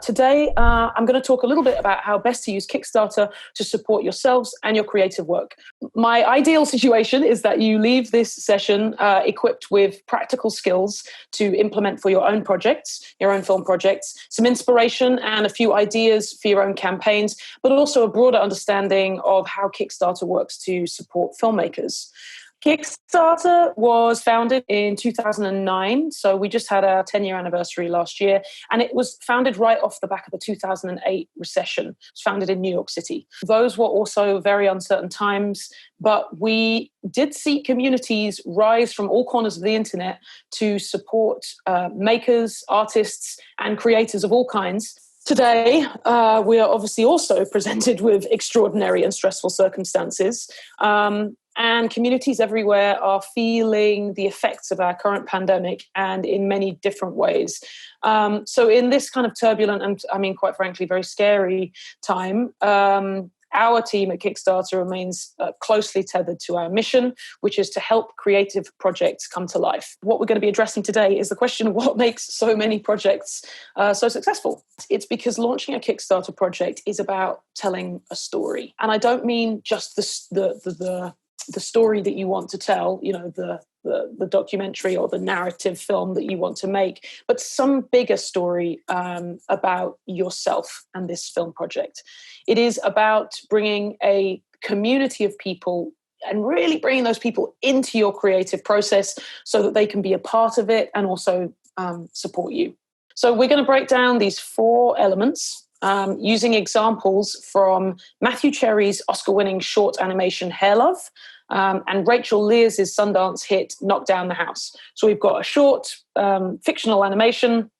Today, I'm going to talk a little bit about how best to use Kickstarter to support yourselves and your creative work. My ideal situation is that you leave this session equipped with practical skills to implement for your own projects, your own film projects, some inspiration and a few ideas for your own campaigns, but also a broader understanding of how Kickstarter works to support filmmakers. Kickstarter was founded in 2009, so we just had our 10-year anniversary last year, and it was founded right off the back of the 2008 recession. It was founded in New York City. Those were also very uncertain times, but we did see communities rise from all corners of the internet to support makers, artists, and creators of all kinds. Today, we are obviously also presented with extraordinary and stressful circumstances. And communities everywhere are feeling the effects of our current pandemic, and in many different ways. So in this kind of turbulent and, I mean, quite frankly, very scary time, our team at Kickstarter remains closely tethered to our mission, which is to help creative projects come to life. What we're going to be addressing today is the question of what makes so many projects so successful. It's because launching a Kickstarter project is about telling a story. And I don't mean just the story that you want to tell, you know, the documentary or the narrative film that you want to make, but some bigger story about yourself and this film project. It is about bringing a community of people and really bringing those people into your creative process so that they can be a part of it and also support you. So we're going to break down these 4 elements using examples from Matthew Cherry's Oscar-winning short animation Hair Love, and Rachel Lears' Sundance hit Knock Down the House. So we've got a short fictional animation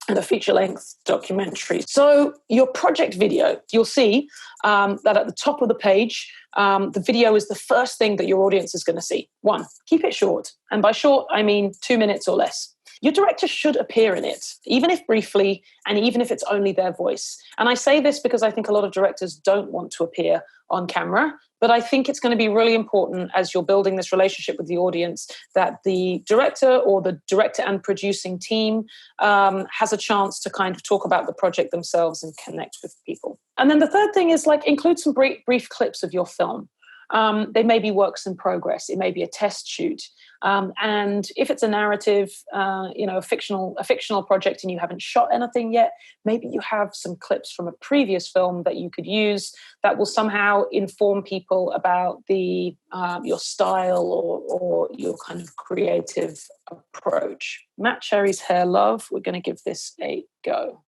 and a feature-length documentary. So your project video, you'll see that at the top of the page, the video is the first thing that your audience is going to see. 1, keep it short. And by short, I mean 2 minutes or less. Your director should appear in it, even if briefly, and even if it's only their voice. And I say this because I think a lot of directors don't want to appear on camera, but I think it's going to be really important as you're building this relationship with the audience that the director or the director and producing team has a chance to kind of talk about the project themselves and connect with people. And then the third thing is include some brief clips of your film. They may be works in progress. It may be a test shoot. And if it's a narrative, a fictional project and you haven't shot anything yet, maybe you have some clips from a previous film that you could use that will somehow inform people about your style or your kind of creative approach. Matt Cherry's Hair Love, we're going to give this a go.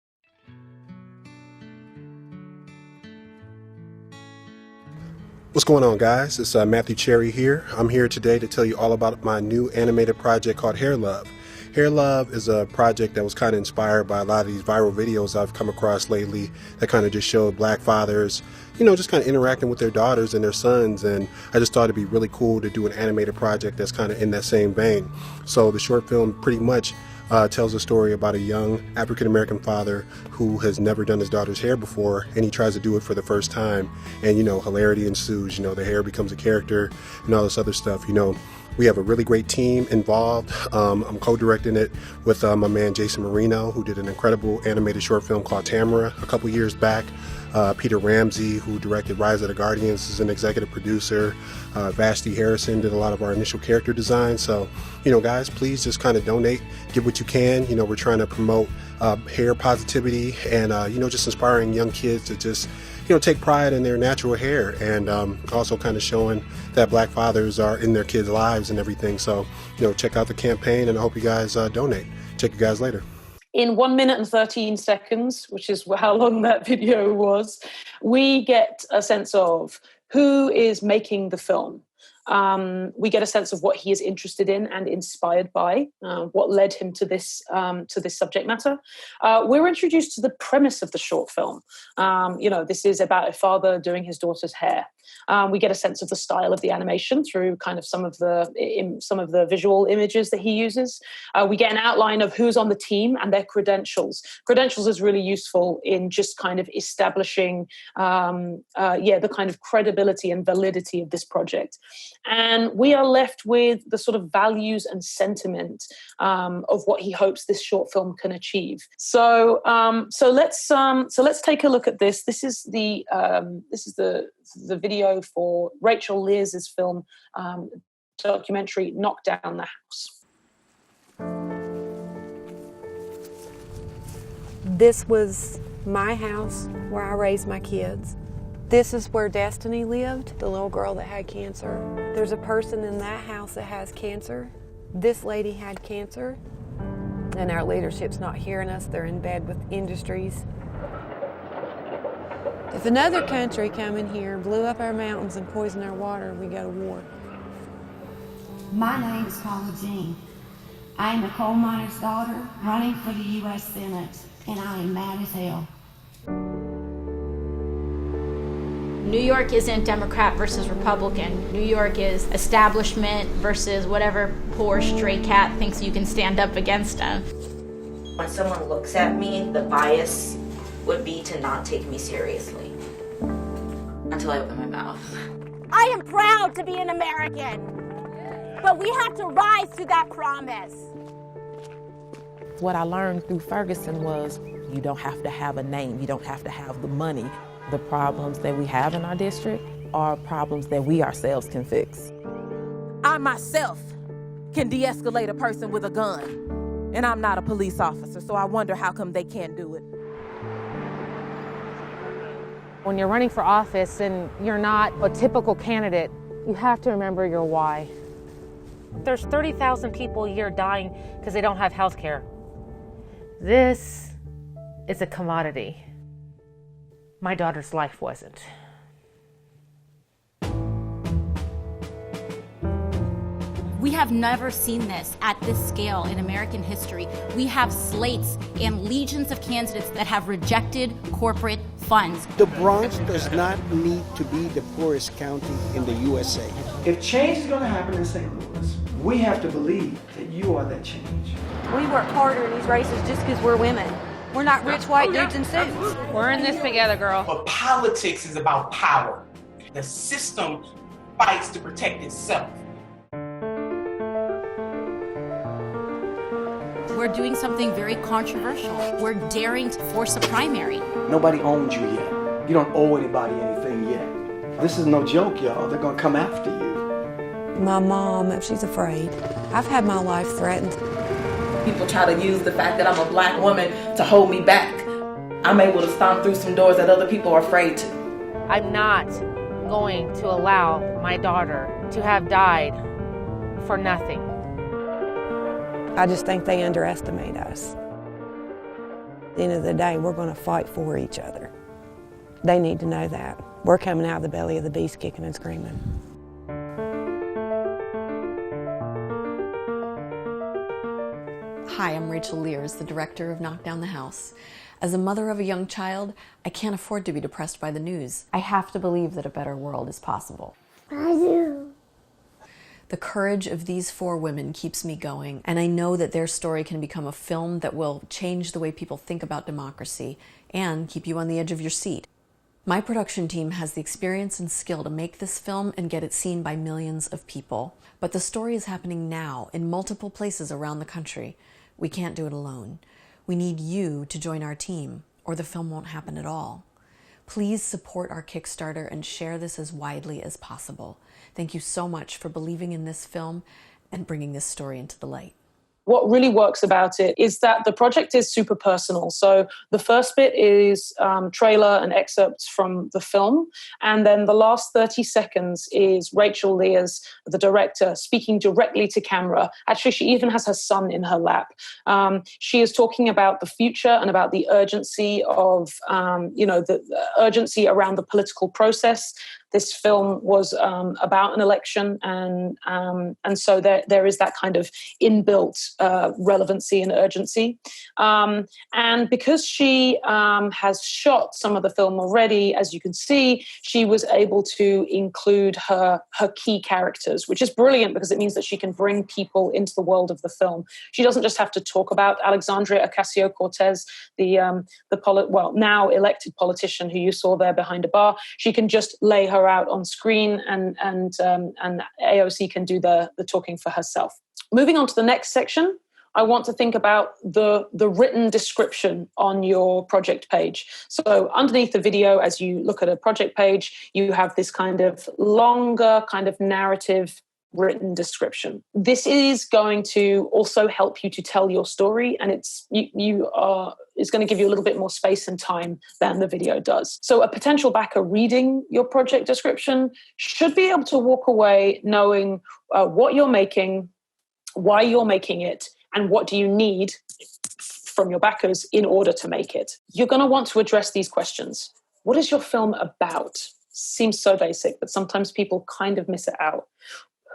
What's going on, guys? It's Matthew Cherry here. I'm here today to tell you all about my new animated project called Hair Love. Hair Love is a project that was kind of inspired by a lot of these viral videos I've come across lately that kind of just showed black fathers, just kind of interacting with their daughters and their sons. And I just thought it'd be really cool to do an animated project that's kind of in that same vein. So the short film pretty much tells a story about a young African-American father who has never done his daughter's hair before, and he tries to do it for the first time. And, hilarity ensues. The hair becomes a character and all this other stuff. We have a really great team involved. I'm co-directing it with my man Jason Marino, who did an incredible animated short film called Tamara a couple years back. Peter Ramsey, who directed Rise of the Guardians, is an executive producer. Vashti Harrison did a lot of our initial character design. So, guys, please just kind of donate, give what you can. We're trying to promote hair positivity and, just inspiring young kids to just, take pride in their natural hair, and also kind of showing that black fathers are in their kids' lives and everything. So, check out the campaign, and I hope you guys donate. Check you guys later. In 1 minute and 13 seconds, which is how long that video was, we get a sense of who is making the film. We get a sense of what he is interested in and inspired by, what led him to this subject matter. We're introduced to the premise of the short film. This is about a father doing his daughter's hair. We get a sense of the style of the animation through kind of some of the visual images that he uses. We get an outline of who's on the team and their credentials. Credentials is really useful in just kind of establishing, the kind of credibility and validity of this project. And we are left with the sort of values and sentiment of what he hopes this short film can achieve. So let's take a look at this. This is the video for Rachel Lears's film documentary Knock Down the House. This was my house where I raised my kids. This is where Destiny lived, the little girl that had cancer. There's a person in that house that has cancer. This lady had cancer, and our leadership's not hearing us. They're in bed with industries. If another country come in here, blew up our mountains and poisoned our water, we go to war. My name is Paula Jean. I am a coal miner's daughter running for the U.S. Senate, and I am mad as hell. New York isn't Democrat versus Republican. New York is establishment versus whatever poor stray cat thinks you can stand up against them. When someone looks at me, the bias would be to not take me seriously until I open my mouth. I am proud to be an American, but we have to rise to that promise. What I learned through Ferguson was you don't have to have a name, you don't have to have the money. The problems that we have in our district are problems that we ourselves can fix. I myself can de-escalate a person with a gun, and I'm not a police officer, so I wonder how come they can't do it. When you're running for office and you're not a typical candidate, you have to remember your why. There's 30,000 people a year dying because they don't have health care. This is a commodity. My daughter's life wasn't. We have never seen this at this scale in American history. We have slates and legions of candidates that have rejected corporate funds. The Bronx does not need to be the poorest county in the USA. If change is going to happen in St. Louis, we have to believe that you are that change. We work harder in these races just because we're women. We're not rich white dudes in suits. We're in this together, girl. But politics is about power. The system fights to protect itself. We're doing something very controversial. We're daring to force a primary. Nobody owns you yet. You don't owe anybody anything yet. This is no joke, y'all. They're going to come after you. My mom, she's afraid. I've had my life threatened. People try to use the fact that I'm a black woman to hold me back. I'm able to stomp through some doors that other people are afraid to. I'm not going to allow my daughter to have died for nothing. I just think they underestimate us. At the end of the day, we're going to fight for each other. They need to know that. We're coming out of the belly of the beast kicking and screaming. Hi, I'm Rachel Lears, the director of Knock Down the House. As a mother of a young child, I can't afford to be depressed by the news. I have to believe that a better world is possible. I do. The courage of these 4 women keeps me going, and I know that their story can become a film that will change the way people think about democracy and keep you on the edge of your seat. My production team has the experience and skill to make this film and get it seen by millions of people. But the story is happening now in multiple places around the country. We can't do it alone. We need you to join our team, or the film won't happen at all. Please support our Kickstarter and share this as widely as possible. Thank you so much for believing in this film and bringing this story into the light. What really works about it is that the project is super personal. So the first bit is trailer and excerpts from the film. And then the last 30 seconds is Rachel Lears, the director, speaking directly to camera. Actually, she even has her son in her lap. She is talking about the future and about the urgency of, the urgency around the political process. This film was about an election, and so there is that kind of inbuilt relevancy and urgency. And because she has shot some of the film already, as you can see, she was able to include her key characters, which is brilliant because it means that she can bring people into the world of the film. She doesn't just have to talk about Alexandria Ocasio-Cortez, the now elected politician who you saw there behind a bar. She can just lay her her out on screen, and AOC can do the talking for herself. Moving on to the next section, I want to think about the written description on your project page. So underneath the video, as you look at a project page, you have this kind of longer kind of narrative written description. This is going to also help you to tell your story, and it's going to give you a little bit more space and time than the video does. So a potential backer reading your project description should be able to walk away knowing what you're making, why you're making it, and what do you need from your backers in order to make it. You're going to want to address these questions. What is your film about? Seems so basic, but sometimes people kind of miss it out.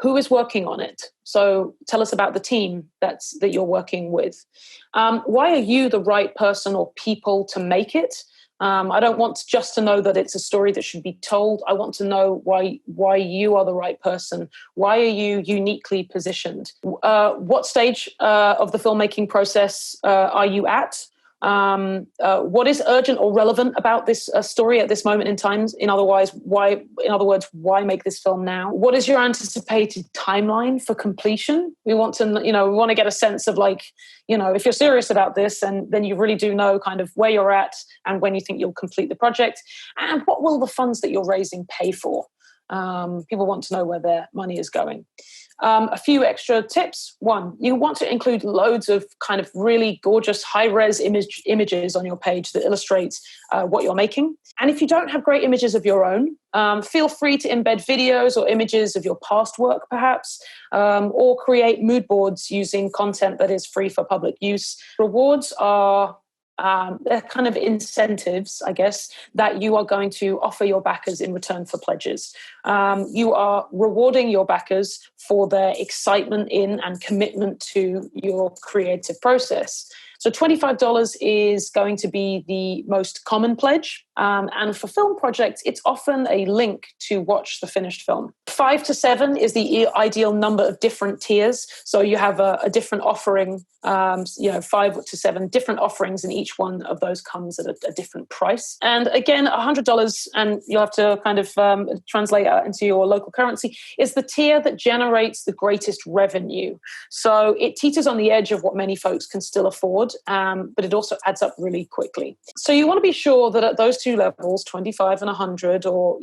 Who is working on it? So tell us about the team that you're working with. Why are you the right person or people to make it? I don't want just to know that it's a story that should be told. I want to know why you are the right person. Why are you uniquely positioned? What stage of the filmmaking process are you at? What is urgent or relevant about this story at this moment in time? In other words, why make this film now? What is your anticipated timeline for completion? We want to get a sense of if you're serious about this, and then you really do know kind of where you're at and when you think you'll complete the project, and what will the funds that you're raising pay for? People want to know where their money is going. A few extra tips. One, you want to include loads of kind of really gorgeous high-res images on your page that illustrates what you're making. And if you don't have great images of your own, feel free to embed videos or images of your past work, perhaps, or create mood boards using content that is free for public use. Rewards are they're kind of incentives, I guess, that you are going to offer your backers in return for pledges. You are rewarding your backers for their excitement in and commitment to your creative process. So $25 is going to be the most common pledge. And for film projects, it's often a link to watch the finished film. 5 to 7 is the ideal number of different tiers. So you have a different offering, 5 to 7 different offerings, and each one of those comes at a different price. And again, $100, and you'll have to kind of translate out into your local currency, is the tier that generates the greatest revenue. So it teeters on the edge of what many folks can still afford, but it also adds up really quickly. So you want to be sure that at those two levels, 25 and 100, or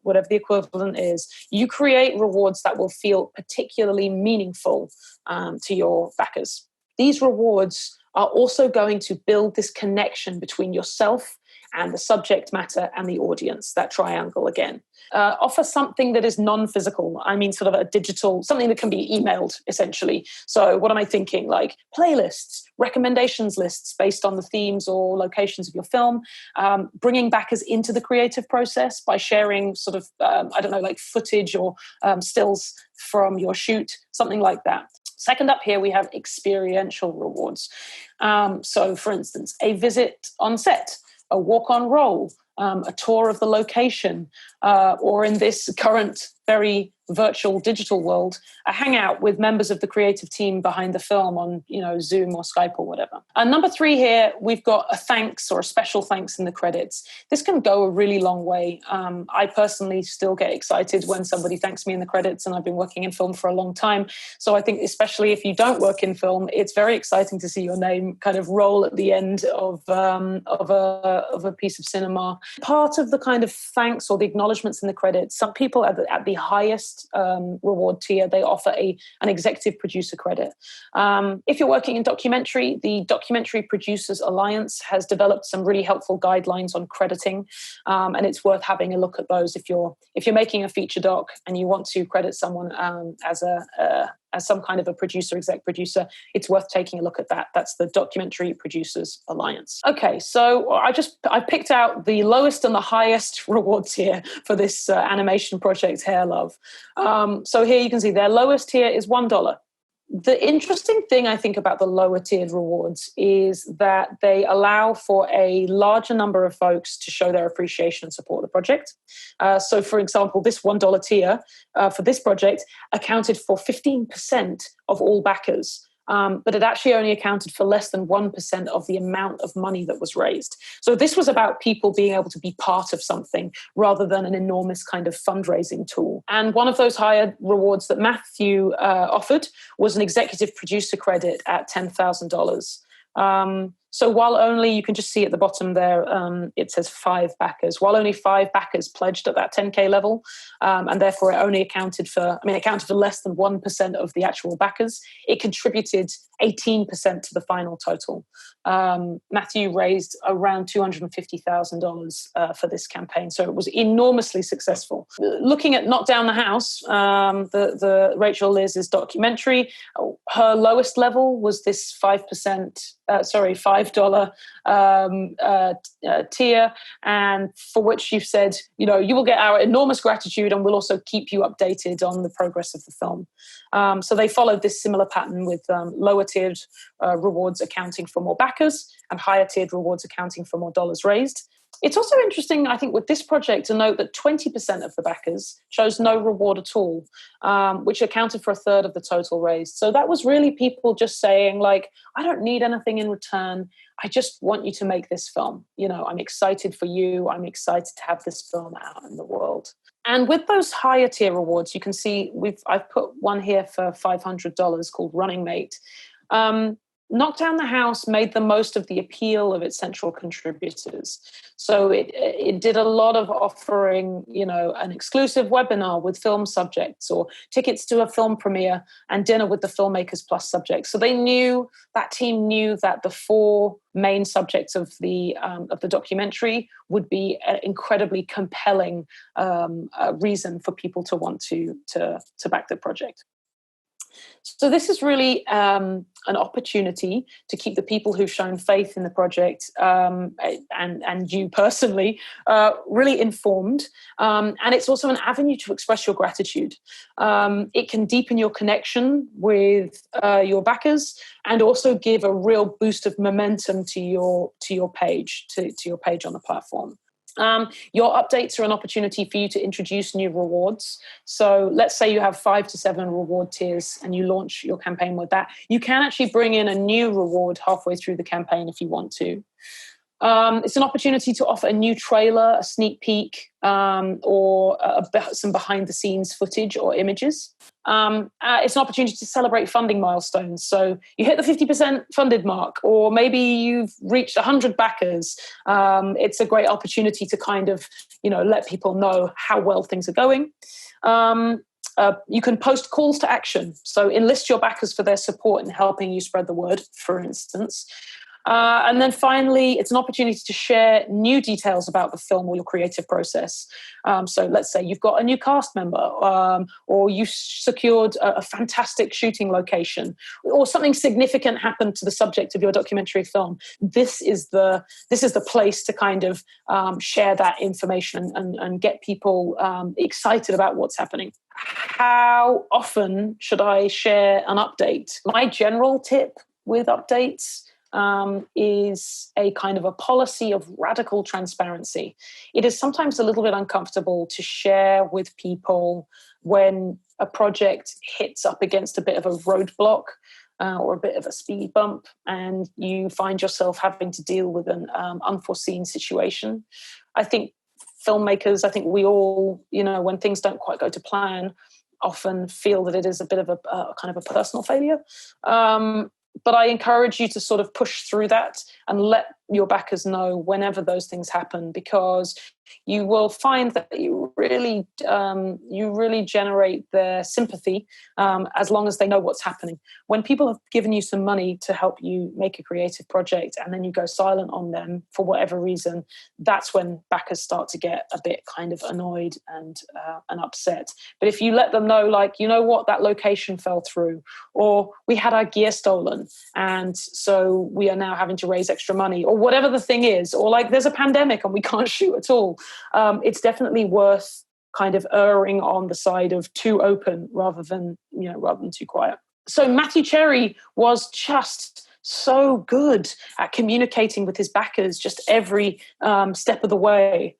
whatever the equivalent is, you create rewards that will feel particularly meaningful to your backers. These rewards are also going to build this connection between yourself and the subject matter and the audience, that triangle again. Offer something that is non-physical. I mean, sort of a digital, something that can be emailed, essentially. So what am I thinking? Like playlists, recommendations lists based on the themes or locations of your film, bringing backers into the creative process by sharing sort of, like footage or stills from your shoot, something like that. Second up here, we have experiential rewards. So for instance, a visit on set, a walk on roll, a tour of the location, or in this current very virtual digital world, a hangout with members of the creative team behind the film on, Zoom or Skype or whatever. And number 3 here, we've got a thanks or a special thanks in the credits. This can go a really long way. I personally still get excited when somebody thanks me in the credits, and I've been working in film for a long time. So I think especially if you don't work in film, it's very exciting to see your name kind of roll at the end of a piece of cinema. Part of the kind of thanks or the acknowledgements in the credits, some people at the highest reward tier, they offer an executive producer credit. If you're working in documentary, the Documentary Producers Alliance has developed some really helpful guidelines on crediting, and it's worth having a look at those if you're making a feature doc and you want to credit someone as some kind of a exec producer. It's worth taking a look at that. That's the Documentary Producers Alliance. Okay, so I picked out the lowest and the highest reward tier for this animation project, Hair Love. So here you can see their lowest tier is $1. The interesting thing I think about the lower tiered rewards is that they allow for a larger number of folks to show their appreciation and support the project. So for example, this $1 tier for this project accounted for 15% of all backers. but it actually only accounted for less than 1% of the amount of money that was raised. So this was about people being able to be part of something rather than an enormous kind of fundraising tool. And one of those higher rewards that Matthew offered was an executive producer credit at $10,000. So while only, you can just see at the bottom there, it says 5 backers. While only 5 backers pledged at that 10K level, and therefore it only accounted for less than 1% of the actual backers, it contributed 18% to the final total. Matthew raised around $250,000 for this campaign, so it was enormously successful. Looking at Knock Down the House, the Rachel Liz's documentary, her lowest level was this $5 tier, and for which you've said, you will get our enormous gratitude and we'll also keep you updated on the progress of the film. So they followed this similar pattern with lower tiered rewards accounting for more backers and higher tiered rewards accounting for more dollars raised. It's also interesting, I think, with this project to note that 20% of the backers chose no reward at all, which accounted for a third of the total raised. So that was really people just saying, like, I don't need anything in return. I just want you to make this film. I'm excited for you. I'm excited to have this film out in the world. And with those higher tier rewards, you can see I've put one here for $500 called Running Mate. Knock Down the House made the most of the appeal of its central contributors. So it did a lot of offering, an exclusive webinar with film subjects or tickets to a film premiere and dinner with the filmmakers plus subjects. So that team knew that the 4 main subjects of the documentary would be an incredibly compelling reason for people to want to back the project. So this is really an opportunity to keep the people who've shown faith in the project and you personally really informed. And it's also an avenue to express your gratitude. It can deepen your connection with your backers and also give a real boost of momentum to your page, to your page on the platform. Your updates are an opportunity for you to introduce new rewards. So let's say you have 5 to 7 reward tiers and you launch your campaign with that. You can actually bring in a new reward halfway through the campaign if you want to. It's an opportunity to offer a new trailer, a sneak peek, or some behind-the-scenes footage or images. It's an opportunity to celebrate funding milestones. So you hit the 50% funded mark, or maybe you've reached 100 backers. It's a great opportunity to kind of, let people know how well things are going. You can post calls to action. So enlist your backers for their support in helping you spread the word, for instance. And then finally, it's an opportunity to share new details about the film or your creative process. So let's say you've got a new cast member, or you secured a fantastic shooting location, or something significant happened to the subject of your documentary film. This is the place to kind of share that information and get people excited about what's happening. How often should I share an update? My general tip with updates is a kind of a policy of radical transparency. It is sometimes a little bit uncomfortable to share with people when a project hits up against a bit of a roadblock or a bit of a speed bump and you find yourself having to deal with an unforeseen situation. I think filmmakers, we all, when things don't quite go to plan, often feel that it is a bit of a kind of a personal failure. But I encourage you to sort of push through that and let your backers know whenever those things happen, because you will find that you really generate their sympathy as long as they know what's happening. When people have given you some money to help you make a creative project and then you go silent on them for whatever reason, that's when backers start to get a bit kind of annoyed and upset. But if you let them know, like, you know what, that location fell through, or we had our gear stolen and so we are now having to raise extra money, or whatever the thing is, or like there's a pandemic and we can't shoot at all. It's definitely worth kind of erring on the side of too open rather than too quiet. So Matthew Cherry was just so good at communicating with his backers just every step of the way.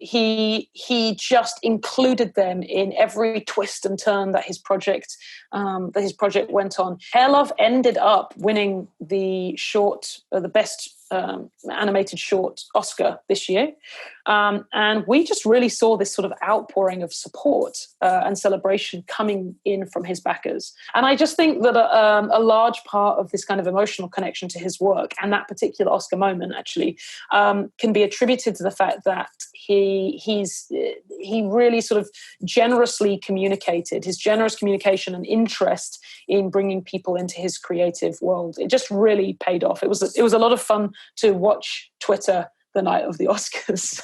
He just included them in every twist and turn that his project went on. Hair Love ended up winning the best animated short Oscar this year. And we just really saw this sort of outpouring of support and celebration coming in from his backers. And I just think that a large part of this kind of emotional connection to his work and that particular Oscar moment actually can be attributed to the fact that he really sort of generously communicated, his generous communication and interest in bringing people into his creative world. It just really paid off. It was a lot of fun to watch Twitter the night of the Oscars.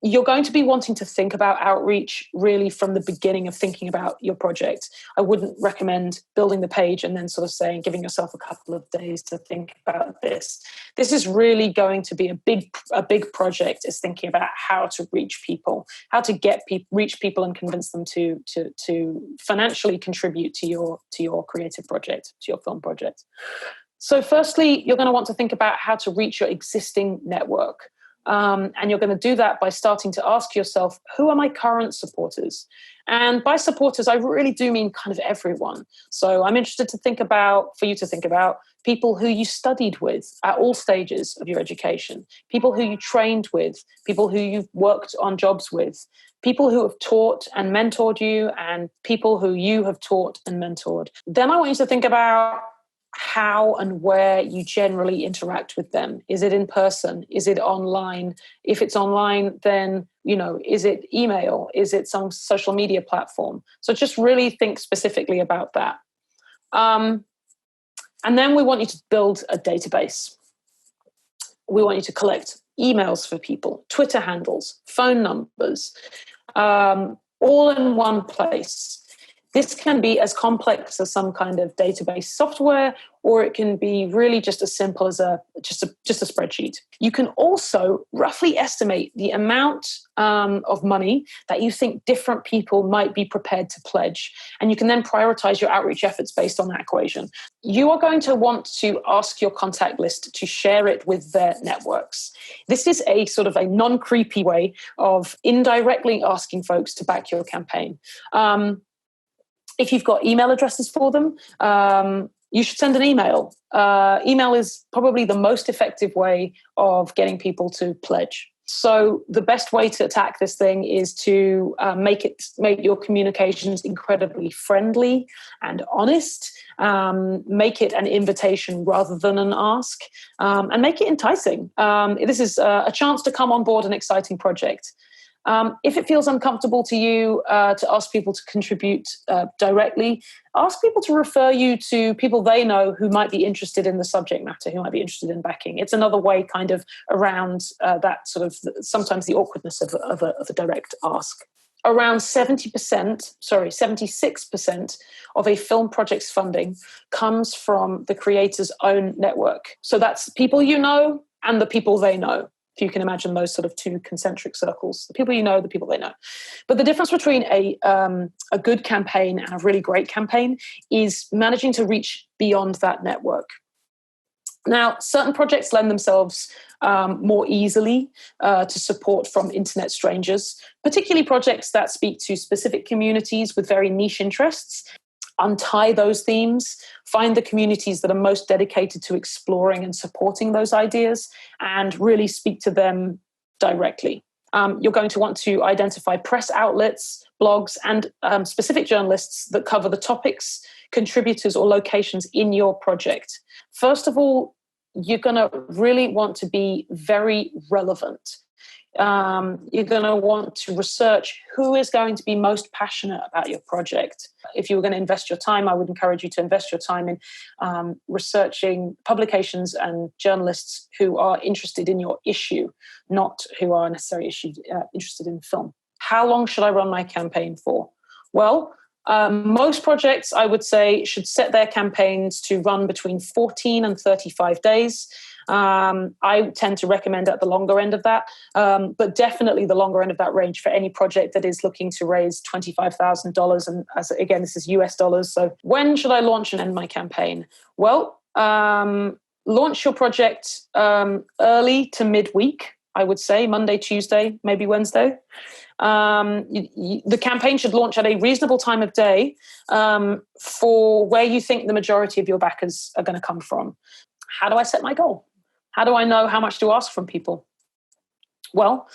You're going to be wanting to think about outreach really from the beginning of thinking about your project. I wouldn't recommend building the page and then sort of giving yourself a couple of days to think about this. This is really going to be a big project, is thinking about how to reach people, how to reach people and convince them to financially contribute to your creative project, to your film project. So firstly, you're going to want to think about how to reach your existing network. And you're going to do that by starting to ask yourself, who are my current supporters? And by supporters, I really do mean kind of everyone. So I'm interested for you to think about people who you studied with at all stages of your education, people who you trained with, people who you've worked on jobs with, people who have taught and mentored you, and people who you have taught and mentored. Then I want you to think about how and where you generally interact with them. Is it in person? Is it online? If it's online, then, is it email? Is it some social media platform? So just really think specifically about that. And then we want you to build a database. We want you to collect emails for people, Twitter handles, phone numbers, all in one place. This can be as complex as some kind of database software, or it can be really just as simple as just a spreadsheet. You can also roughly estimate the amount of money that you think different people might be prepared to pledge, and you can then prioritize your outreach efforts based on that equation. You are going to want to ask your contact list to share it with their networks. This is a sort of a non-creepy way of indirectly asking folks to back your campaign. If you've got email addresses for them, you should send an email. Email is probably the most effective way of getting people to pledge. So the best way to attack this thing is to make your communications incredibly friendly and honest. Make it an invitation rather than an ask, and make it enticing. This is a chance to come on board an exciting project. If it feels uncomfortable to you to ask people to contribute directly, ask people to refer you to people they know who might be interested in the subject matter, who might be interested in backing. It's another way kind of around that sort of sometimes the awkwardness of a direct ask. Around 76% of a film project's funding comes from the creator's own network. So that's people you know and the people they know. If you can imagine those sort of two concentric circles, the people you know, the people they know. But the difference between a good campaign and a really great campaign is managing to reach beyond that network. Now, certain projects lend themselves more easily to support from internet strangers, particularly projects that speak to specific communities with very niche interests. Untie those themes, find the communities that are most dedicated to exploring and supporting those ideas, and really speak to them directly. You're going to want to identify press outlets, blogs, and specific journalists that cover the topics, contributors, or locations in your project. First of all, you're going to really want to be very relevant. You're going to want to research who is going to be most passionate about your project. If you were going to invest your time, I would encourage you to invest your time in researching publications and journalists who are interested in your issue, not who are necessarily interested in film. How long should I run my campaign for? Well, most projects, I would say, should set their campaigns to run between 14 and 35 days. I tend to recommend at the longer end of that, but definitely the longer end of that range for any project that is looking to raise $25,000. And again, this is US dollars. So when should I launch and end my campaign? Well, launch your project early to midweek, I would say, Monday, Tuesday, maybe Wednesday. The campaign should launch at a reasonable time of day for where you think the majority of your backers are going to come from. How do I set my goal? How do I know how much to ask from people? Well,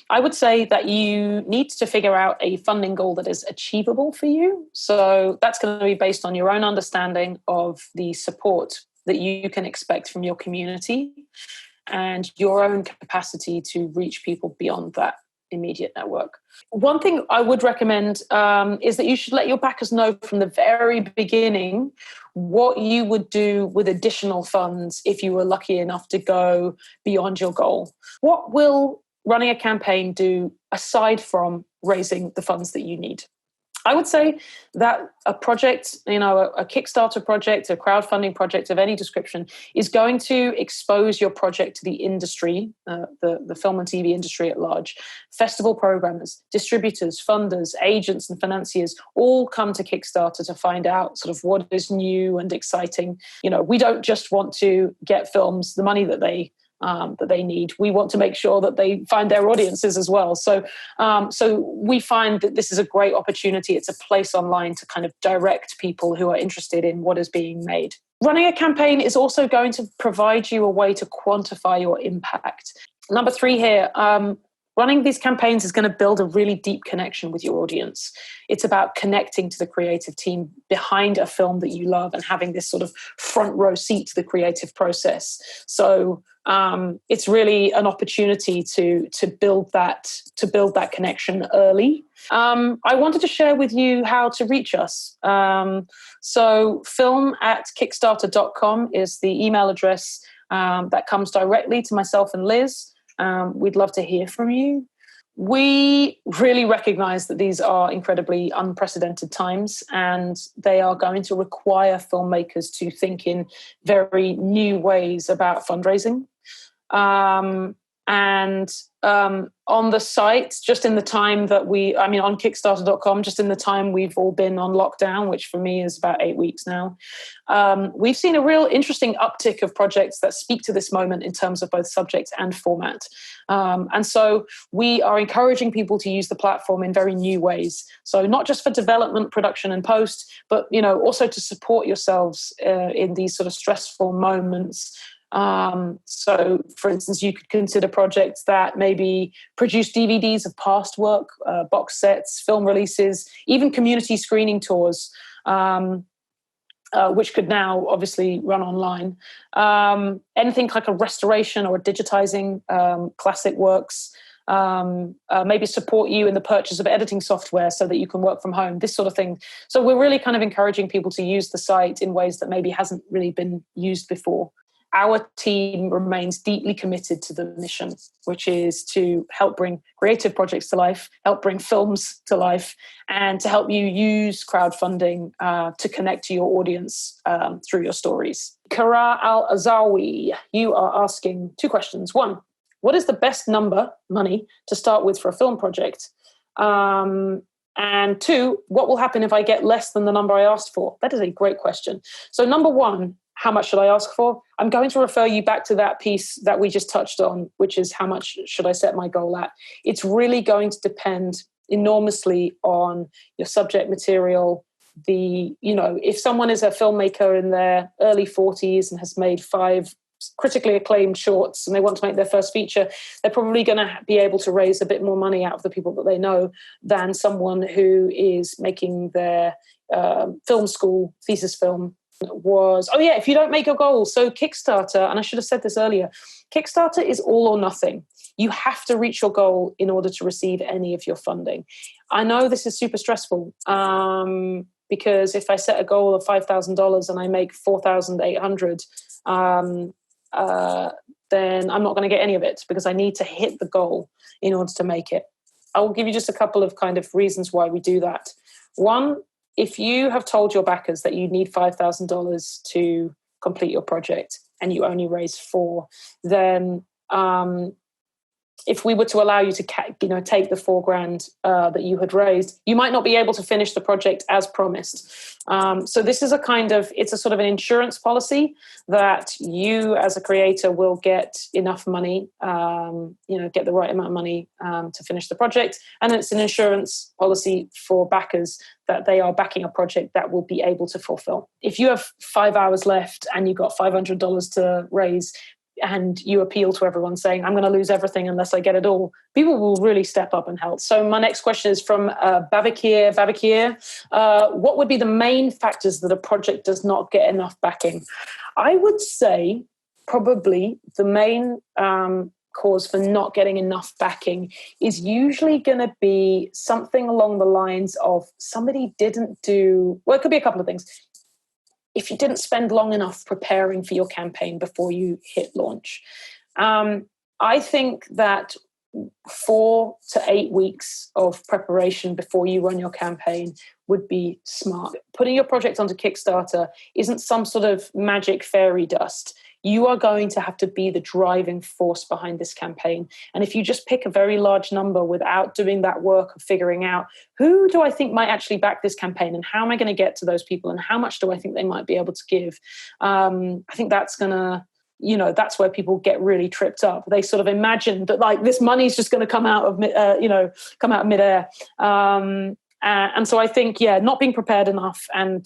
I would say that you need to figure out a funding goal that is achievable for you. So that's going to be based on your own understanding of the support that you can expect from your community and your own capacity to reach people beyond that immediate network. One thing I would recommend is that you should let your backers know from the very beginning what you would do with additional funds if you were lucky enough to go beyond your goal. What will running a campaign do aside from raising the funds that you need? I would say that a project, a Kickstarter project, a crowdfunding project of any description is going to expose your project to the industry, the film and TV industry at large. Festival programmers, distributors, funders, agents, and financiers all come to Kickstarter to find out sort of what is new and exciting. We don't just want to get films the money that they need. We want to make sure that they find their audiences as well. So we find that this is a great opportunity. It's a place online to kind of direct people who are interested in what is being made. Running a campaign is also going to provide you a way to quantify your impact. Number 3 here, running these campaigns is going to build a really deep connection with your audience. It's about connecting to the creative team behind a film that you love and having this sort of front row seat to the creative process. So it's really an opportunity to build that connection early. I wanted to share with you how to reach us. So film@kickstarter.com is the email address that comes directly to myself and Liz. We'd love to hear from you. We really recognize that these are incredibly unprecedented times, and they are going to require filmmakers to think in very new ways about fundraising. On the site, just in the time that on Kickstarter.com, just in the time we've all been on lockdown, which for me is about 8 weeks now, we've seen a real interesting uptick of projects that speak to this moment in terms of both subject and format. And so we are encouraging people to use the platform in very new ways. So not just for development, production, and post, but also to support yourselves in these sort of stressful moments. So, for instance, you could consider projects that maybe produce DVDs of past work, box sets, film releases, even community screening tours, which could now obviously run online. Anything like a restoration or digitizing classic works. Maybe support you in the purchase of editing software so that you can work from home, this sort of thing. So we're really kind of encouraging people to use the site in ways that maybe hasn't really been used before. Our team remains deeply committed to the mission, which is to help bring creative projects to life, help bring films to life, and to help you use crowdfunding to connect to your audience through your stories. Kara Al-Azawi, you are asking 2 questions. 1, what is the best number, money, to start with for a film project? And 2, what will happen if I get less than the number I asked for? That is a great question. So number 1, how much should I ask for? I'm going to refer you back to that piece that we just touched on, which is how much should I set my goal at? It's really going to depend enormously on your subject material. If someone is a filmmaker in their early 40s and has made 5 critically acclaimed shorts and they want to make their first feature, they're probably going to be able to raise a bit more money out of the people that they know than someone who is making their film school thesis film. If you don't make your goals. So Kickstarter, and I should have said this earlier, Kickstarter is all or nothing. You have to reach your goal in order to receive any of your funding. I know this is super stressful because if I set a goal of $5,000 and I make $4,800, then I'm not going to get any of it because I need to hit the goal in order to make it. I will give you just a couple of kind of reasons why we do that. 1, if you have told your backers that you need $5,000 to complete your project, and you only raise 4, then if we were to allow you to take the $4,000 that you had raised, you might not be able to finish the project as promised. So this is it's a sort of an insurance policy that you as a creator will get enough money, get the right amount of money to finish the project. And it's an insurance policy for backers that they are backing a project that will be able to fulfill. If you have 5 hours left and you've got $500 to raise, and you appeal to everyone saying, I'm going to lose everything unless I get it all, people will really step up and help. So my next question is from Babakir. What would be the main factors that a project does not get enough backing? I would say probably the main cause for not getting enough backing is usually going to be something along the lines of somebody didn't do, well, it could be a couple of things. If you didn't spend long enough preparing for your campaign before you hit launch. I think that 4 to 8 weeks of preparation before you run your campaign would be smart. Putting your project onto Kickstarter isn't some sort of magic fairy dust. You are going to have to be the driving force behind this campaign. And if you just pick a very large number without doing that work of figuring out who do I think might actually back this campaign and how am I going to get to those people and how much do I think they might be able to give, I think that's going to, that's where people get really tripped up. They sort of imagine that like this money's just going to come out of midair. And so I think, not being prepared enough and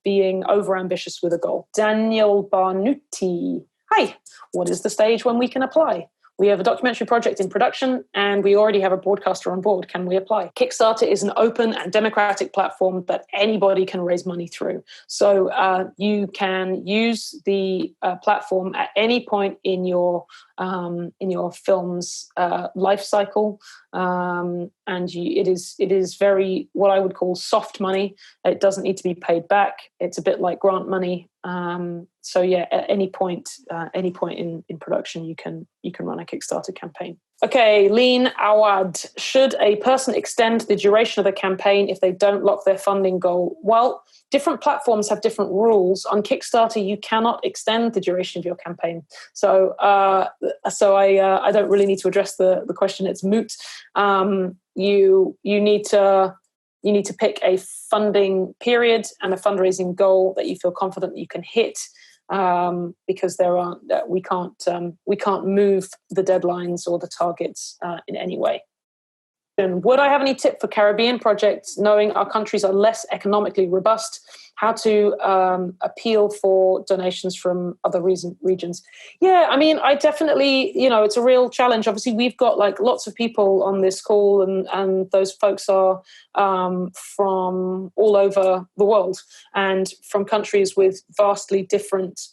being overambitious with a goal. Daniel Barnuti. Hi, what is the stage when we can apply? We have a documentary project in production and we already have a broadcaster on board. Can we apply? Kickstarter is an open and democratic platform that anybody can raise money through. So you can use the platform at any point in your film's life cycle. And it is very, what I would call soft money. It doesn't need to be paid back. It's a bit like grant money. At any point in production, you can run a Kickstarter campaign. Okay, Lean Awad. Should a person extend the duration of the campaign if they don't lock their funding goal? Well, different platforms have different rules. On Kickstarter, you cannot extend the duration of your campaign. So I don't really need to address the question. It's moot. You need to pick a funding period and a fundraising goal that you feel confident you can hit, because we can't move the deadlines or the targets in any way. And would I have any tip for Caribbean projects, knowing our countries are less economically robust, how to appeal for donations from other regions? Yeah, I mean, I definitely, it's a real challenge. Obviously, we've got like lots of people on this call and those folks are from all over the world and from countries with vastly different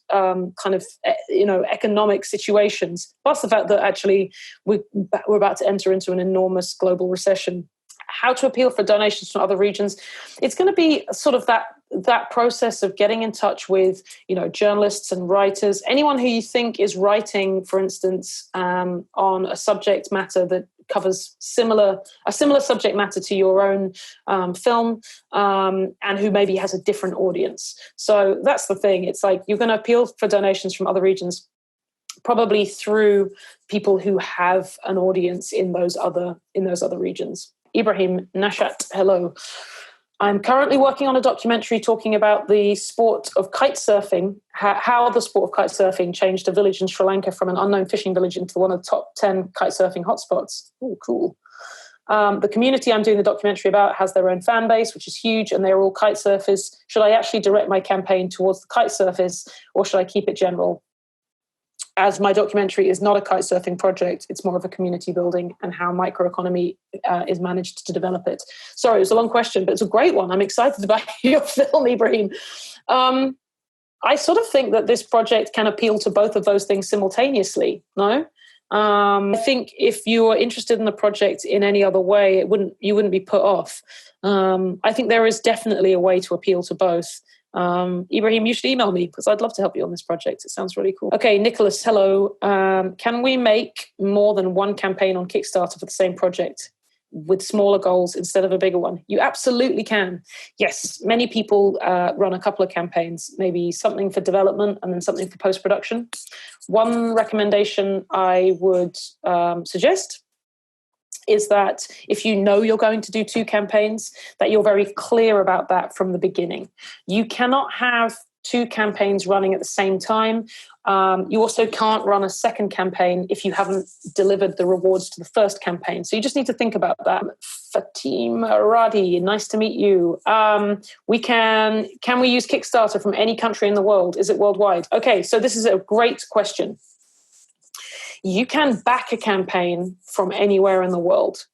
economic situations. Plus the fact that actually we're about to enter into an enormous global recession. How to appeal for donations from other regions? It's going to be sort of that process of getting in touch with, journalists and writers, anyone who you think is writing, for instance, on a subject matter that covers a similar subject matter to your own film, and who maybe has a different audience. So that's the thing. It's like you're going to appeal for donations from other regions, probably through people who have an audience in those other regions. Ibrahim Nashat, hello. I'm currently working on a documentary talking about the sport of kite surfing, how the sport of kite surfing changed a village in Sri Lanka from an unknown fishing village into one of the top 10 kite surfing hotspots. Oh, cool. The community I'm doing the documentary about has their own fan base, which is huge, and they're all kite surfers. Should I actually direct my campaign towards the kite surfers, or should I keep it general? As my documentary is not a kite surfing project, it's more of a community building and how microeconomy is managed to develop it. Sorry, it was a long question, but it's a great one. I'm excited about your film, Ibrahim. I sort of think that this project can appeal to both of those things simultaneously, no? I think if you are interested in the project in any other way, you wouldn't be put off. I think there is definitely a way to appeal to both. Ibrahim, you should email me because I'd love to help you on this project. It sounds really cool. Okay, Nicholas, hello. Can we make more than one campaign on Kickstarter for the same project? with smaller goals instead of a bigger one? You absolutely can. Yes, many people run a couple of campaigns, maybe something for development and then something for post-production. One recommendation I would suggest is that if you know you're going to do 2 campaigns, that you're very clear about that from the beginning. You cannot have 2 campaigns running at the same time. You also can't run a second campaign if you haven't delivered the rewards to the first campaign. So you just need to think about that. Fatima Radi, nice to meet you. Can we use Kickstarter from any country in the world? Is it worldwide? Okay, so this is a great question. You can back a campaign from anywhere in the world.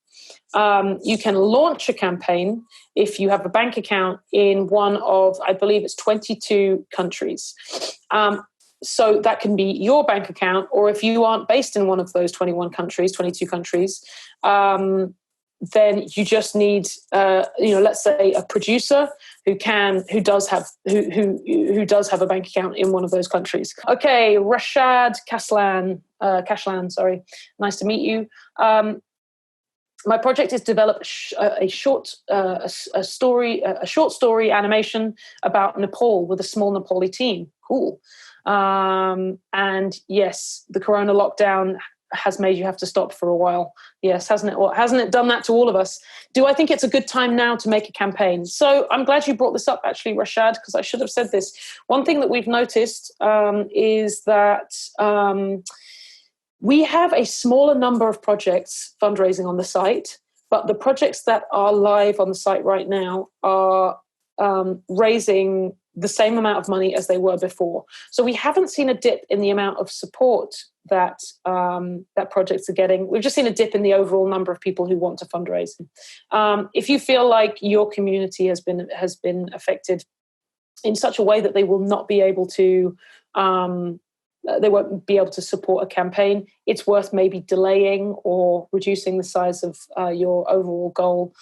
You can launch a campaign if you have a bank account in one of, I believe it's 22 countries. So that can be your bank account, or if you aren't based in one of those 22 countries, then you just need, let's say a producer who does have a bank account in one of those countries. Okay, Rashad Kaslan, nice to meet you. My project is to develop a short story animation about Nepal with a small Nepali team. Cool. And yes, the Corona lockdown has made you have to stop for a while. Yes, hasn't it? Well, hasn't it done that to all of us? Do I think it's a good time now to make a campaign? So I'm glad you brought this up, actually, Rashad, because I should have said this. One thing that we've noticed is that we have a smaller number of projects fundraising on the site, but the projects that are live on the site right now are raising the same amount of money as they were before. So we haven't seen a dip in the amount of support that projects are getting. We've just seen a dip in the overall number of people who want to fundraise. If you feel like your community has been affected in such a way that they will not be able to, they won't be able to support a campaign, it's worth maybe delaying or reducing the size of your overall goal.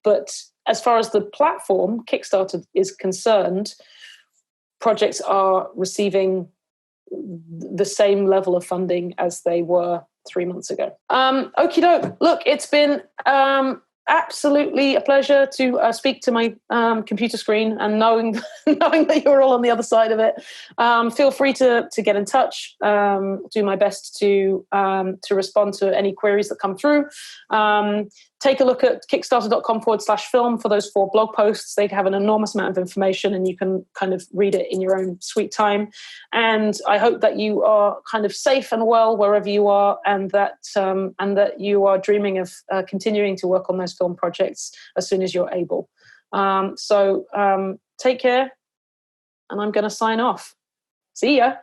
But as far as the platform, Kickstarter, is concerned, projects are receiving the same level of funding as they were 3 months ago. Okie doke. Look, it's been absolutely a pleasure to speak to my computer screen and knowing that you're all on the other side of it. Feel free to get in touch. Do my best to respond to any queries that come through. Take a look at kickstarter.com/film for those 4 blog posts. They have an enormous amount of information and you can kind of read it in your own sweet time. And I hope that you are kind of safe and well wherever you are, and that you are dreaming of continuing to work on those film projects as soon as you're able. So take care, and I'm going to sign off. See ya.